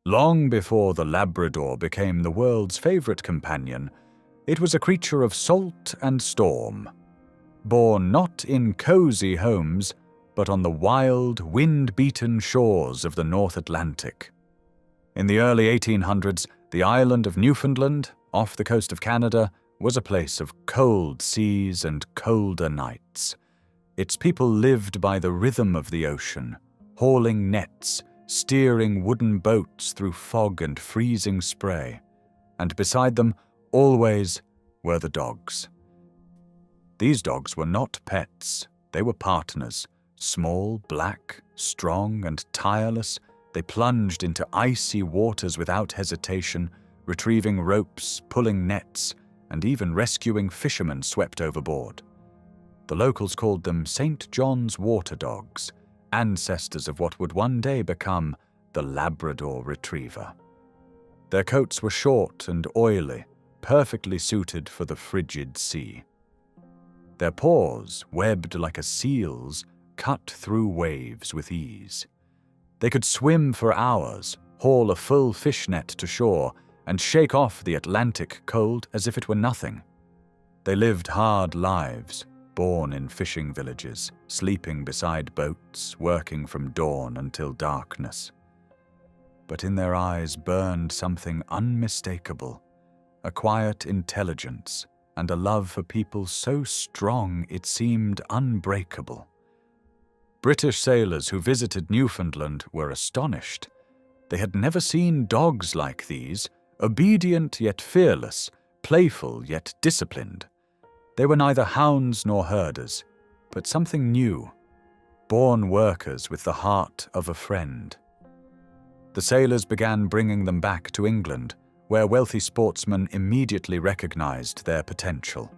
Long before the Labrador became the world's favorite companion, it was a creature of salt and storm. Born not in cozy homes, but on the wild, wind-beaten shores of the North Atlantic. In the early 1800s, the island of Newfoundland, off the coast of Canada, was a place of cold seas and colder nights. Its people lived by the rhythm of the ocean, hauling nets, steering wooden boats through fog and freezing spray, and beside them, always, were the dogs. These dogs were not pets, they were partners. Small, black, strong, and tireless, they plunged into icy waters without hesitation, retrieving ropes, pulling nets, and even rescuing fishermen swept overboard. The locals called them St. John's water dogs, ancestors of what would one day become the Labrador Retriever. Their coats were short and oily, perfectly suited for the frigid sea. Their paws, webbed like a seal's, cut through waves with ease. They could swim for hours, haul a full fish net to shore, and shake off the Atlantic cold as if it were nothing. They lived hard lives, born in fishing villages, sleeping beside boats, working from dawn until darkness. But in their eyes burned something unmistakable, a quiet intelligence and a love for people so strong it seemed unbreakable. British sailors who visited Newfoundland were astonished. They had never seen dogs like these, obedient yet fearless, playful yet disciplined. They were neither hounds nor herders, but something new, born workers with the heart of a friend. The sailors began bringing them back to England, where wealthy sportsmen immediately recognized their potential.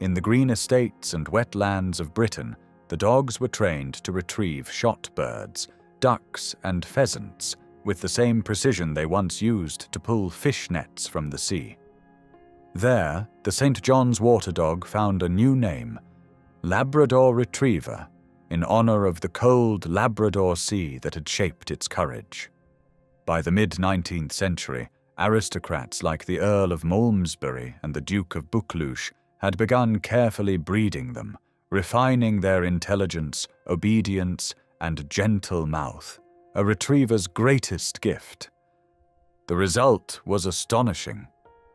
In the green estates and wetlands of Britain, the dogs were trained to retrieve shot birds, ducks, and pheasants with the same precision they once used to pull fish nets from the sea. There, the St. John's water dog found a new name, Labrador Retriever, in honor of the cold Labrador Sea that had shaped its courage. By the mid-19th century, aristocrats like the Earl of Malmesbury and the Duke of Buccleuch had begun carefully breeding them, refining their intelligence, obedience, and gentle mouth, a retriever's greatest gift. The result was astonishing.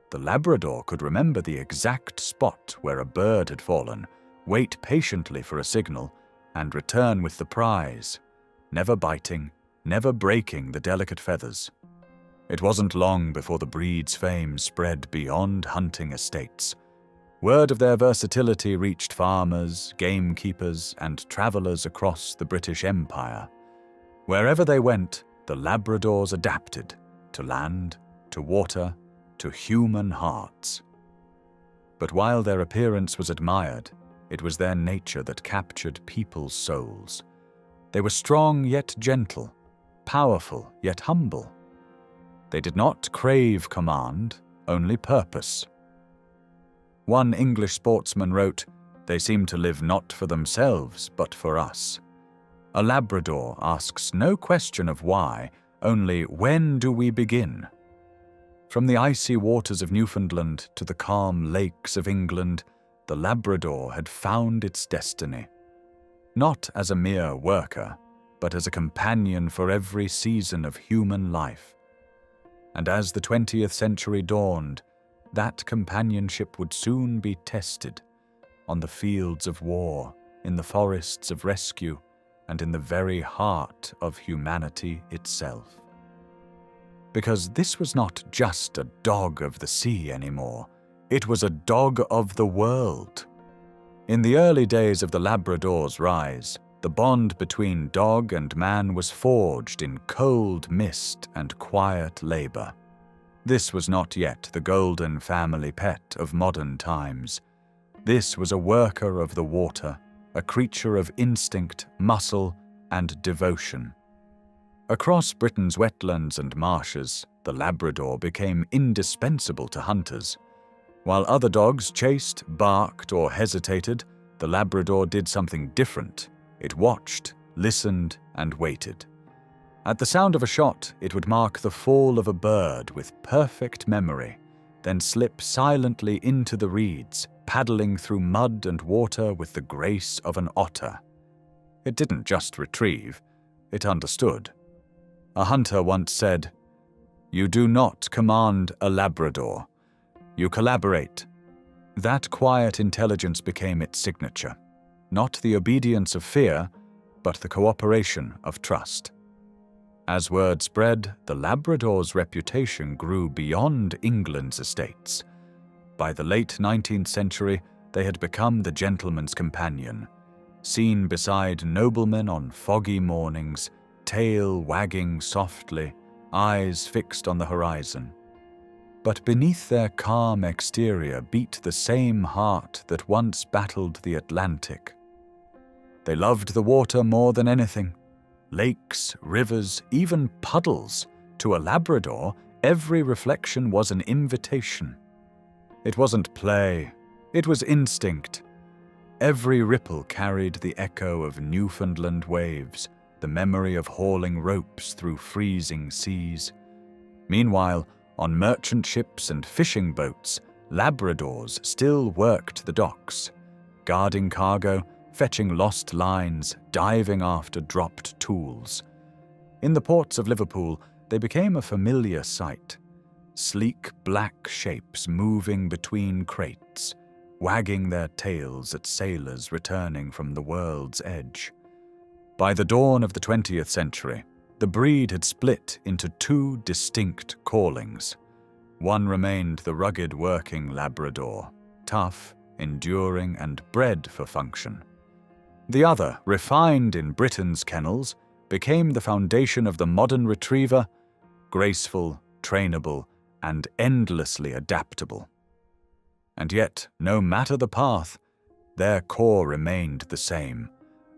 The Labrador could remember the exact spot where a bird had fallen, wait patiently for a signal, and return with the prize, never biting, never breaking the delicate feathers. It wasn't long before the breed's fame spread beyond hunting estates. Word of their versatility reached farmers, gamekeepers, and travelers across the British Empire. Wherever they went, the Labradors adapted to land, to water, to human hearts. But while their appearance was admired, it was their nature that captured people's souls. They were strong yet gentle, powerful yet humble. They did not crave command, only purpose. One English sportsman wrote, "They seem to live not for themselves, but for us." A Labrador asks no question of why, only when do we begin? From the icy waters of Newfoundland to the calm lakes of England, the Labrador had found its destiny. Not as a mere worker, but as a companion for every season of human life. And as the 20th century dawned, that companionship would soon be tested on the fields of war, in the forests of rescue, and in the very heart of humanity itself. Because this was not just a dog of the sea anymore, it was a dog of the world. In the early days of the Labrador's rise, the bond between dog and man was forged in cold mist and quiet labor. This was not yet the golden family pet of modern times. This was a worker of the water, a creature of instinct, muscle, and devotion. Across Britain's wetlands and marshes, the Labrador became indispensable to hunters. While other dogs chased, barked, or hesitated, the Labrador did something different. It watched, listened, and waited. At the sound of a shot, it would mark the fall of a bird with perfect memory, then slip silently into the reeds, paddling through mud and water with the grace of an otter. It didn't just retrieve, it understood. A hunter once said, "You do not command a Labrador. You collaborate." That quiet intelligence became its signature. Not the obedience of fear, but the cooperation of trust. As word spread, the Labrador's reputation grew beyond England's estates. By the late 19th century, they had become the gentleman's companion, seen beside noblemen on foggy mornings, tail wagging softly, eyes fixed on the horizon. But beneath their calm exterior beat the same heart that once battled the Atlantic. They loved the water more than anything. Lakes, rivers, even puddles. To a Labrador, every reflection was an invitation. It wasn't play, it was instinct. Every ripple carried the echo of Newfoundland waves, the memory of hauling ropes through freezing seas. Meanwhile, on merchant ships and fishing boats, Labradors still worked the docks, guarding cargo, fetching lost lines, diving after dropped tools. In the ports of Liverpool, they became a familiar sight. Sleek black shapes moving between crates, wagging their tails at sailors returning from the world's edge. By the dawn of the 20th century, the breed had split into two distinct callings. One remained the rugged working Labrador, tough, enduring, and bred for function. The other, refined in Britain's kennels, became the foundation of the modern retriever, graceful, trainable, and endlessly adaptable. And yet, no matter the path, their core remained the same: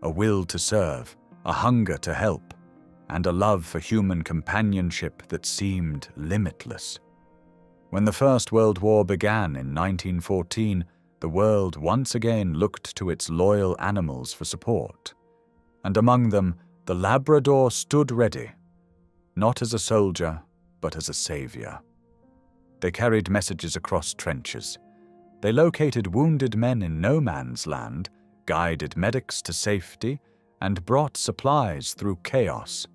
a will to serve, a hunger to help, and a love for human companionship that seemed limitless. When the First World War began in 1914, the world once again looked to its loyal animals for support. And among them, the Labrador stood ready, not as a soldier, but as a savior. They carried messages across trenches. They located wounded men in no man's land, guided medics to safety, and brought supplies through chaos.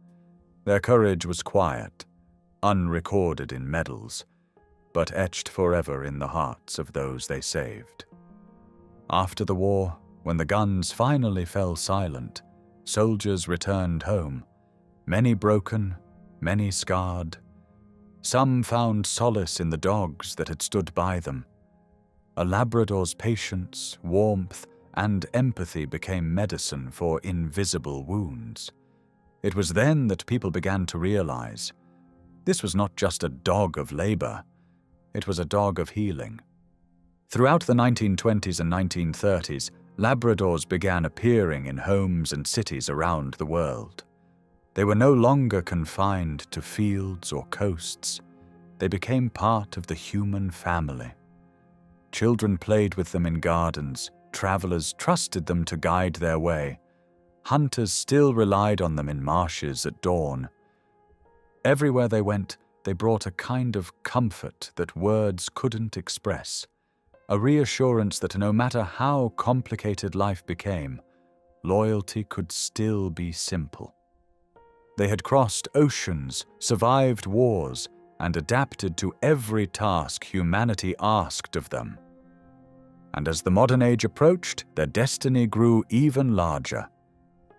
Their courage was quiet, unrecorded in medals, but etched forever in the hearts of those they saved. After the war, when the guns finally fell silent, soldiers returned home, many broken, many scarred. Some found solace in the dogs that had stood by them. A Labrador's patience, warmth, and empathy became medicine for invisible wounds. It was then that people began to realize this was not just a dog of labor, it was a dog of healing. Throughout the 1920s and 1930s, Labradors began appearing in homes and cities around the world. They were no longer confined to fields or coasts. They became part of the human family. Children played with them in gardens, travelers trusted them to guide their way. Hunters still relied on them in marshes at dawn. Everywhere they went, they brought a kind of comfort that words couldn't express, a reassurance that no matter how complicated life became, loyalty could still be simple. They had crossed oceans, survived wars, and adapted to every task humanity asked of them. And as the modern age approached, their destiny grew even larger.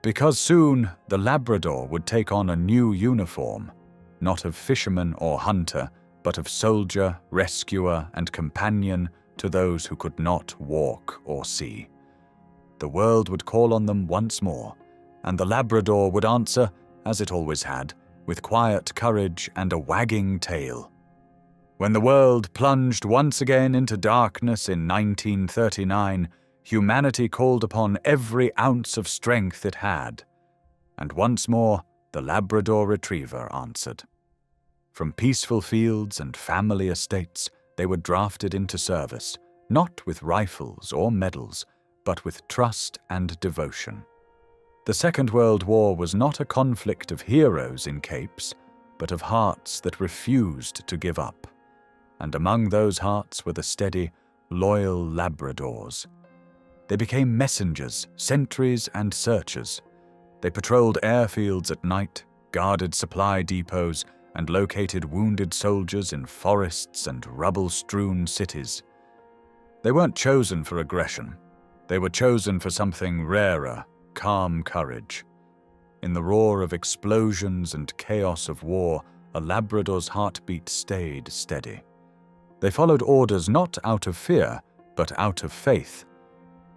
Because soon, the Labrador would take on a new uniform, not of fisherman or hunter, but of soldier, rescuer, and companion to those who could not walk or see. The world would call on them once more, and the Labrador would answer, as it always had, with quiet courage and a wagging tail. When the world plunged once again into darkness in 1939, humanity called upon every ounce of strength it had, and once more the Labrador Retriever answered. From peaceful fields and family estates, they were drafted into service, not with rifles or medals, but with trust and devotion. The Second World War was not a conflict of heroes in capes, but of hearts that refused to give up. And among those hearts were the steady, loyal Labradors. They became messengers, sentries, and searchers. They patrolled airfields at night, guarded supply depots, and located wounded soldiers in forests and rubble-strewn cities. They weren't chosen for aggression. They were chosen for something rarer, calm courage. In the roar of explosions and chaos of war, a Labrador's heartbeat stayed steady. They followed orders not out of fear, but out of faith.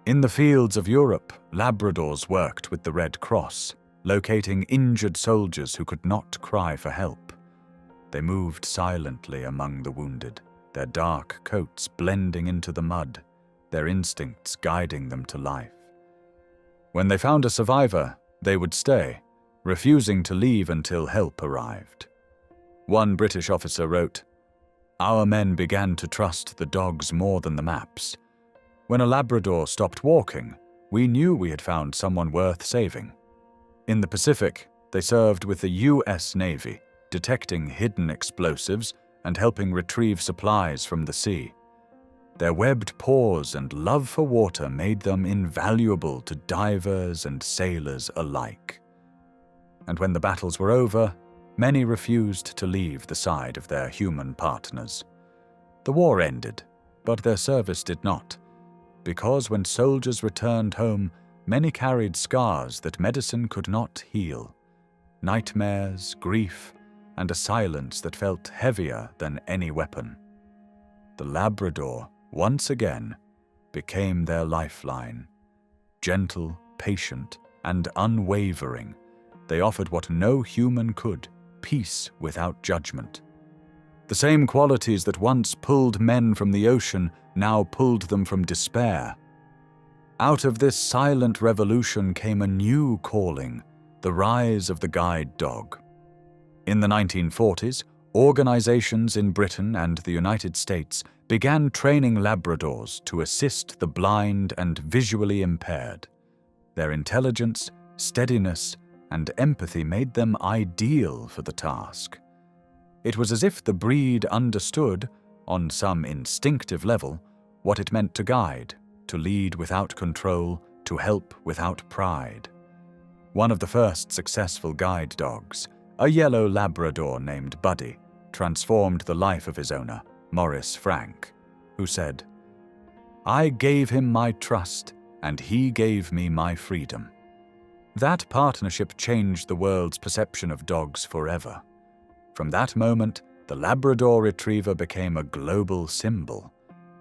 In the fields of Europe, Labradors worked with the Red Cross, locating injured soldiers who could not cry for help. They moved silently among the wounded, their dark coats blending into the mud, their instincts guiding them to life. When they found a survivor, they would stay, refusing to leave until help arrived. One British officer wrote, "Our men began to trust the dogs more than the maps. When a Labrador stopped walking, we knew we had found someone worth saving." In the Pacific, they served with the U.S. Navy, detecting hidden explosives and helping retrieve supplies from the sea. Their webbed paws and love for water made them invaluable to divers and sailors alike. And when the battles were over, many refused to leave the side of their human partners. The war ended, but their service did not, because when soldiers returned home, many carried scars that medicine could not heal. Nightmares, grief, and a silence that felt heavier than any weapon. The Labrador, once again, became their lifeline. Gentle, patient, and unwavering, they offered what no human could, peace without judgment. The same qualities that once pulled men from the ocean now pulled them from despair. Out of this silent revolution came a new calling, the rise of the guide dog. In the 1940s, organizations in Britain and the United States began training Labradors to assist the blind and visually impaired. Their intelligence, steadiness, and empathy made them ideal for the task. It was as if the breed understood, on some instinctive level, what it meant to guide, to lead without control, to help without pride. One of the first successful guide dogs, a yellow Labrador named Buddy, transformed the life of his owner, Maurice Frank, who said, "I gave him my trust, and he gave me my freedom." That partnership changed the world's perception of dogs forever. From that moment, the Labrador Retriever became a global symbol,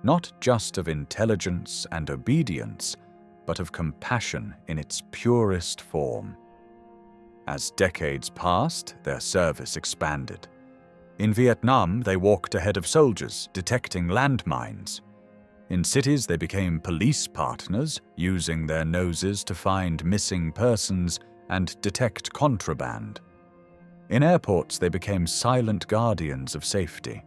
not just of intelligence and obedience, but of compassion in its purest form. As decades passed, their service expanded. In Vietnam, they walked ahead of soldiers, detecting landmines. In cities, they became police partners, using their noses to find missing persons and detect contraband. In airports, they became silent guardians of safety,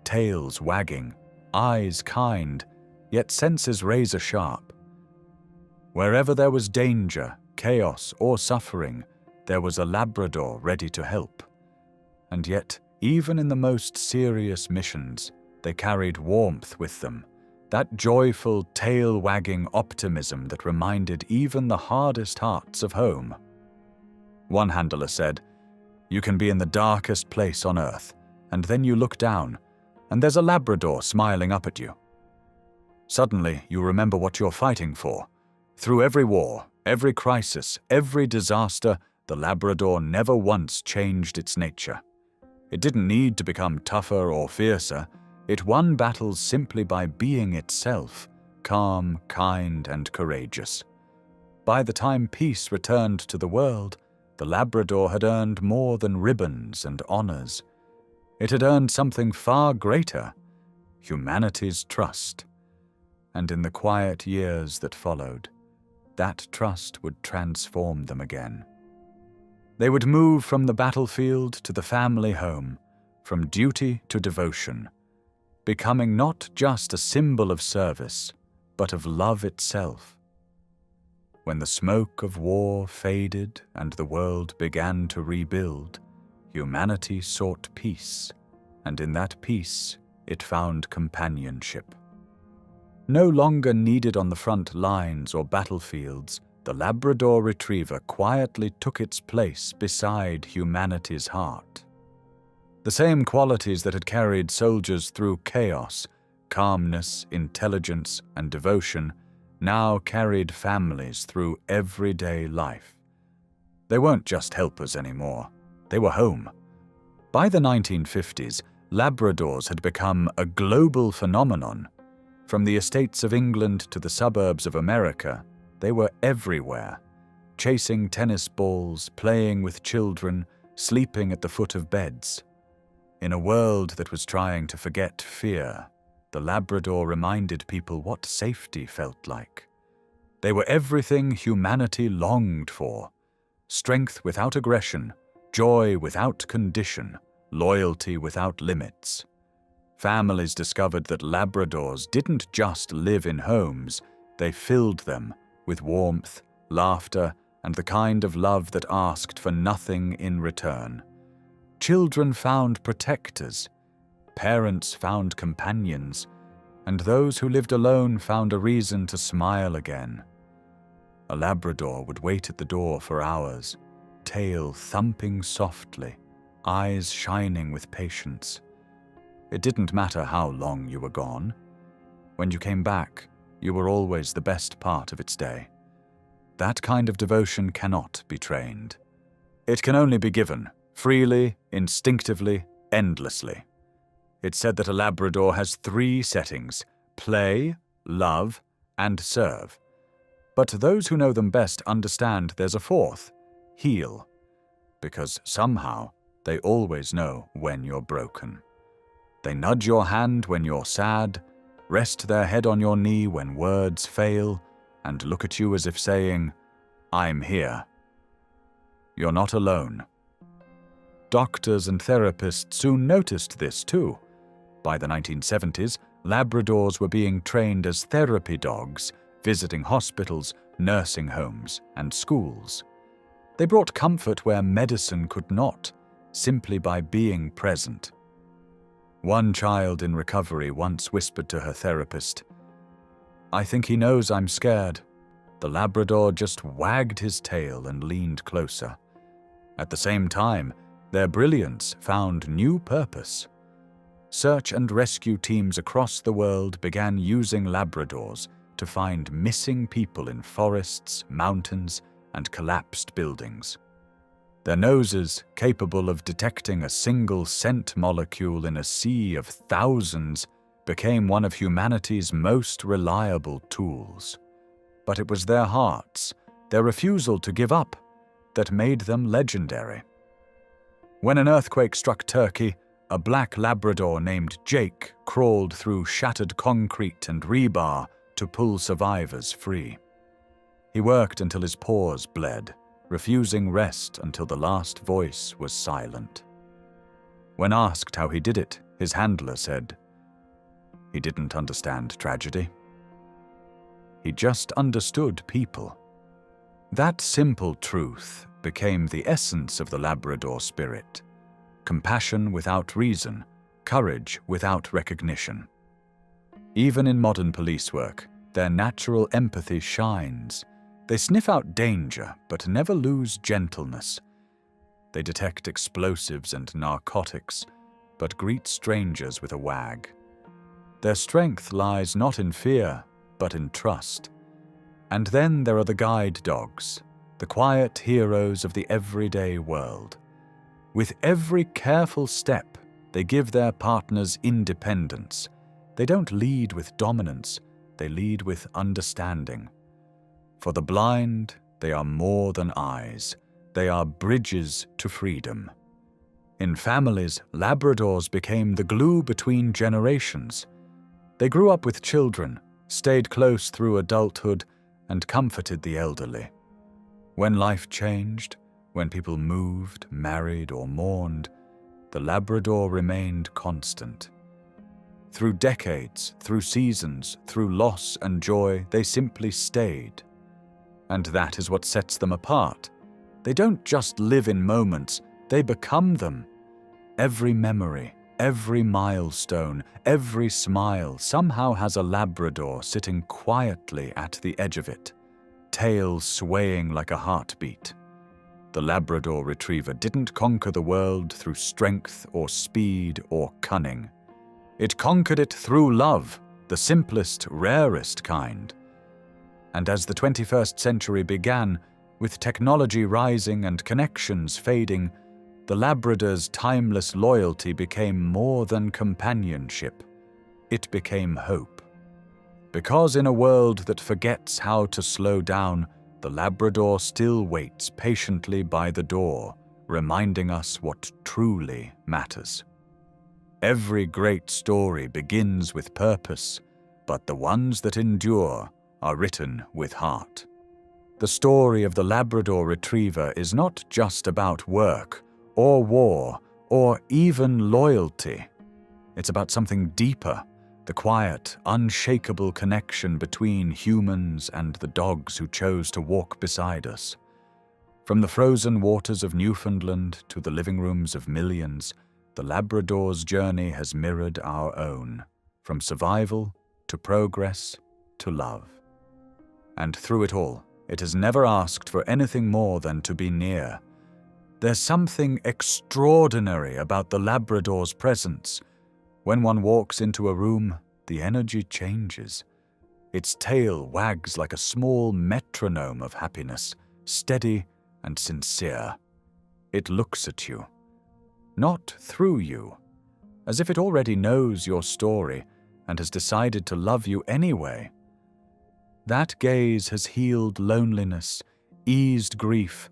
tails wagging, eyes kind, yet senses razor-sharp. Wherever there was danger, chaos, or suffering, there was a Labrador ready to help. And yet, even in the most serious missions, they carried warmth with them, that joyful, tail-wagging optimism that reminded even the hardest hearts of home. One handler said, "You can be in the darkest place on earth, and then you look down, and there's a Labrador smiling up at you. Suddenly, you remember what you're fighting for. Through every war, every crisis, every disaster, the Labrador never once changed its nature. It didn't need to become tougher or fiercer. It won battles simply by being itself, calm, kind, and courageous. By the time peace returned to the world, the Labrador had earned more than ribbons and honors. It had earned something far greater, humanity's trust. And in the quiet years that followed, that trust would transform them again. They would move from the battlefield to the family home, from duty to devotion, becoming not just a symbol of service, but of love itself. When the smoke of war faded and the world began to rebuild, humanity sought peace, and in that peace it found companionship. No longer needed on the front lines or battlefields, the Labrador Retriever quietly took its place beside humanity's heart. The same qualities that had carried soldiers through chaos, calmness, intelligence, and devotion, now carried families through everyday life. They weren't just helpers anymore. They were home. By the 1950s, Labradors had become a global phenomenon. From the estates of England to the suburbs of America, they were everywhere, chasing tennis balls, playing with children, sleeping at the foot of beds. In a world that was trying to forget fear, the Labrador reminded people what safety felt like. They were everything humanity longed for: strength without aggression, joy without condition, loyalty without limits. Families discovered that Labradors didn't just live in homes, they filled them with warmth, laughter, and the kind of love that asked for nothing in return. Children found protectors, parents found companions, and those who lived alone found a reason to smile again. A Labrador would wait at the door for hours, tail thumping softly, eyes shining with patience. It didn't matter how long you were gone. When you came back, you were always the best part of its day. That kind of devotion cannot be trained. It can only be given, freely, instinctively, endlessly. It's said that a Labrador has 3 settings: play, love, and serve. But those who know them best understand there's a 4th, heal, because somehow they always know when you're broken. They nudge your hand when you're sad, rest their head on your knee when words fail, and look at you as if saying, "I'm here." You're not alone. Doctors and therapists soon noticed this too. By the 1970s, Labradors were being trained as therapy dogs, visiting hospitals, nursing homes, and schools. They brought comfort where medicine could not, simply by being present. One child in recovery once whispered to her therapist, "I think he knows I'm scared." The Labrador just wagged his tail and leaned closer. At the same time, their brilliance found new purpose. Search and rescue teams across the world began using Labradors to find missing people in forests, mountains, and collapsed buildings. Their noses, capable of detecting a single scent molecule in a sea of thousands, became one of humanity's most reliable tools. But it was their hearts, their refusal to give up, that made them legendary. When an earthquake struck Turkey, a black Labrador named Jake crawled through shattered concrete and rebar to pull survivors free. He worked until his paws bled, refusing rest until the last voice was silent. When asked how he did it, his handler said, "He didn't understand tragedy. He just understood people." That simple truth became the essence of the Labrador spirit: compassion without reason, courage without recognition. Even in modern police work, their natural empathy shines. They sniff out danger, but never lose gentleness. They detect explosives and narcotics, but greet strangers with a wag. Their strength lies not in fear, but in trust. And then there are the guide dogs, the quiet heroes of the everyday world. With every careful step, they give their partners independence. They don't lead with dominance, they lead with understanding. For the blind, they are more than eyes. They are bridges to freedom. In families, Labradors became the glue between generations. They grew up with children, stayed close through adulthood, and comforted the elderly. When life changed, when people moved, married, or mourned, the Labrador remained constant. Through decades, through seasons, through loss and joy, they simply stayed. And that is what sets them apart. They don't just live in moments, they become them. Every memory, every milestone, every smile somehow has a Labrador sitting quietly at the edge of it, tail swaying like a heartbeat. The Labrador Retriever didn't conquer the world through strength or speed or cunning. It conquered it through love, the simplest, rarest kind. And as the 21st century began, with technology rising and connections fading, the Labrador's timeless loyalty became more than companionship. It became hope. Because in a world that forgets how to slow down, the Labrador still waits patiently by the door, reminding us what truly matters. Every great story begins with purpose, but the ones that endure are written with heart. The story of the Labrador Retriever is not just about work, or war, or even loyalty. It's about something deeper, the quiet, unshakable connection between humans and the dogs who chose to walk beside us. From the frozen waters of Newfoundland to the living rooms of millions, the Labrador's journey has mirrored our own, from survival to progress to love. And through it all, it has never asked for anything more than to be near. There's something extraordinary about the Labrador's presence. When one walks into a room, the energy changes. Its tail wags like a small metronome of happiness, steady and sincere. It looks at you, not through you, as if it already knows your story and has decided to love you anyway. That gaze has healed loneliness, eased grief,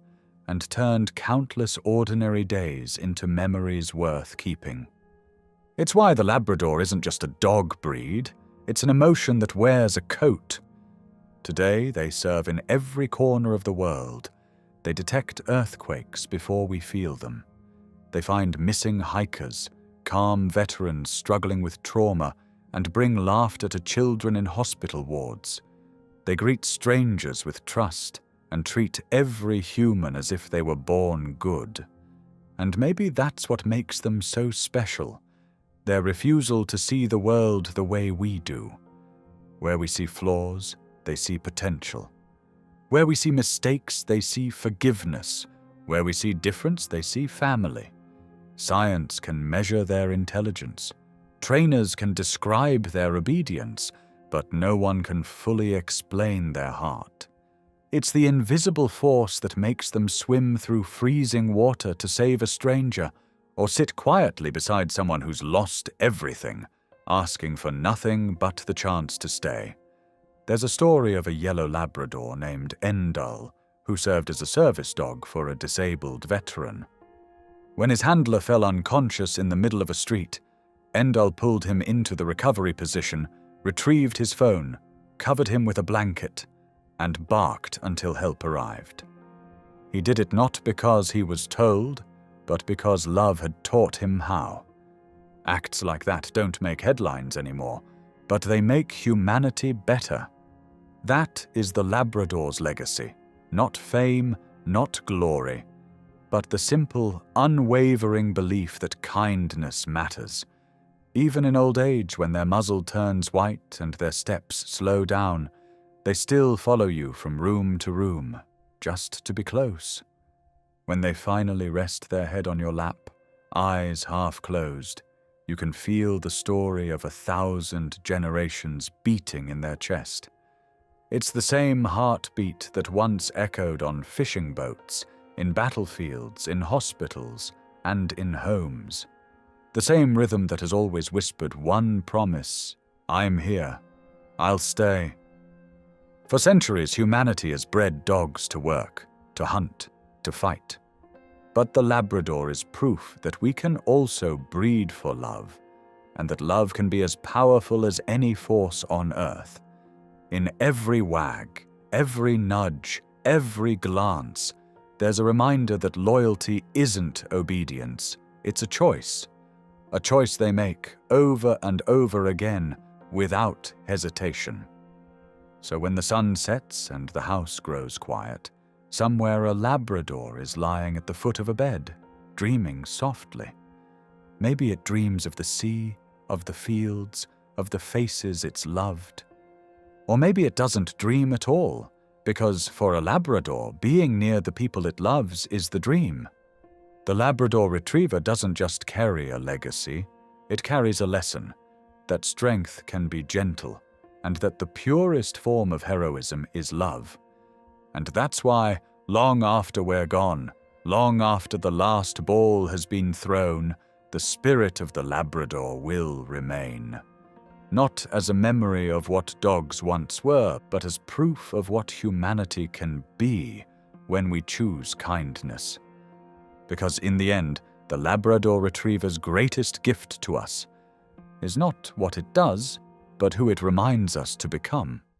and turned countless ordinary days into memories worth keeping. It's why the Labrador isn't just a dog breed, it's an emotion that wears a coat. Today, they serve in every corner of the world. They detect earthquakes before we feel them. They find missing hikers, calm veterans struggling with trauma, and bring laughter to children in hospital wards. They greet strangers with trust and treat every human as if they were born good. And maybe that's what makes them so special, their refusal to see the world the way we do. Where we see flaws, they see potential. Where we see mistakes, they see forgiveness. Where we see difference, they see family. Science can measure their intelligence. Trainers can describe their obedience, but no one can fully explain their heart. It's the invisible force that makes them swim through freezing water to save a stranger, or sit quietly beside someone who's lost everything, asking for nothing but the chance to stay. There's a story of a yellow Labrador named Endel, who served as a service dog for a disabled veteran. When his handler fell unconscious in the middle of a street, Endel pulled him into the recovery position, retrieved his phone, covered him with a blanket, and barked until help arrived. He did it not because he was told, but because love had taught him how. Acts like that don't make headlines anymore, but they make humanity better. That is the Labrador's legacy, not fame, not glory, but the simple, unwavering belief that kindness matters. Even in old age, when their muzzle turns white and their steps slow down, they still follow you from room to room, just to be close. When they finally rest their head on your lap, eyes half closed, you can feel the story of 1,000 generations beating in their chest. It's the same heartbeat that once echoed on fishing boats, in battlefields, in hospitals, and in homes. The same rhythm that has always whispered one promise: I'm here, I'll stay. For centuries, humanity has bred dogs to work, to hunt, to fight. But the Labrador is proof that we can also breed for love, and that love can be as powerful as any force on earth. In every wag, every nudge, every glance, there's a reminder that loyalty isn't obedience, it's a choice they make over and over again without hesitation. So when the sun sets and the house grows quiet, somewhere a Labrador is lying at the foot of a bed, dreaming softly. Maybe it dreams of the sea, of the fields, of the faces it's loved. Or maybe it doesn't dream at all, because for a Labrador, being near the people it loves is the dream. The Labrador Retriever doesn't just carry a legacy, it carries a lesson, that strength can be gentle, and that the purest form of heroism is love. And that's why, long after we're gone, long after the last ball has been thrown, the spirit of the Labrador will remain. Not as a memory of what dogs once were, but as proof of what humanity can be when we choose kindness. Because in the end, the Labrador Retriever's greatest gift to us is not what it does, but who it reminds us to become.